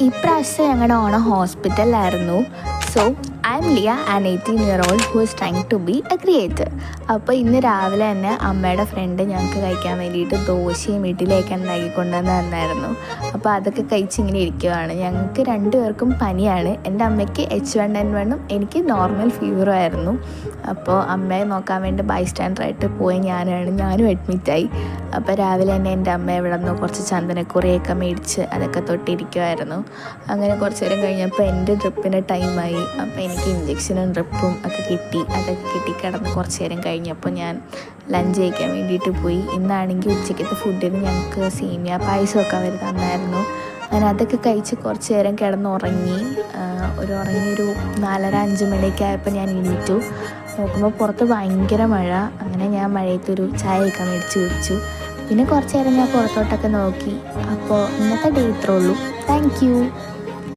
ഇപ്രാവശ്യം ഞങ്ങളുടെ ഓണം ഹോസ്പിറ്റലിലായിരുന്നു. So I am Liya, an 18-year-old who is trying to be a creator. അപ്പോൾ ഇന്ന് രാവിലെ തന്നെ അമ്മയുടെ ഫ്രണ്ട് ഞങ്ങൾക്ക് കഴിക്കാൻ വേണ്ടിയിട്ട് ദോശയും ഇഡ്ഡലിയൊക്കെ ഉണ്ടാക്കി കൊണ്ടുവന്ന് തന്നായിരുന്നു. അപ്പോൾ അതൊക്കെ കഴിച്ചിങ്ങനെ ഇരിക്കുകയാണ്. ഞങ്ങൾക്ക് രണ്ടുപേർക്കും പനിയാണ്. എൻ്റെ അമ്മയ്ക്ക് H1N1 എനിക്ക് നോർമൽ ഫീവറും ആയിരുന്നു. അപ്പോൾ അമ്മയെ നോക്കാൻ വേണ്ടി ബൈസ്റ്റാൻഡറായിട്ട് പോയ ഞാനും അഡ്മിറ്റായി. അപ്പോൾ രാവിലെ തന്നെ എൻ്റെ അമ്മ ഇവിടെ നിന്ന് കുറച്ച് ചന്ദനക്കുറിയൊക്കെ മേടിച്ച് അതൊക്കെ തൊട്ടിരിക്കുമായിരുന്നു. അങ്ങനെ കുറച്ച് നേരം കഴിഞ്ഞപ്പോൾ എൻ്റെ ട്രിപ്പിൻ്റെ ടൈമായി. അപ്പോൾ എനിക്ക് ഇഞ്ചക്ഷനും ട്രിപ്പും ഒക്കെ അതൊക്കെ കിടന്ന് കുറച്ച് നേരം കഴിഞ്ഞപ്പോൾ ഞാൻ ലഞ്ച് കഴിക്കാൻ വേണ്ടിയിട്ട് പോയി. ഇന്നാണെങ്കിൽ ഉച്ചയ്ക്കത്തെ ഫുഡിന് ഞങ്ങൾക്ക് സേമിയ പായസമൊക്കെ അവർ തന്നായിരുന്നു. അങ്ങനെ അതൊക്കെ കഴിച്ച് കുറച്ച് നേരം കിടന്നുറങ്ങി. ഒരു 4:30-5 മണിയൊക്കെ ആയപ്പോൾ ഞാൻ എണീറ്റു. നോക്കുമ്പോൾ പുറത്ത് ഭയങ്കര മഴ. അങ്ങനെ ഞാൻ മഴയത്തൊരു ചായയൊക്കെ മേടിച്ച് കുടിച്ചു. പിന്നെ കുറച്ച് നേരം ഞാൻ പുറത്തോട്ടൊക്കെ നോക്കി. അപ്പോൾ ഇന്നത്തെ ഡേ ഇത്രേ ഉള്ളൂ. Thank you.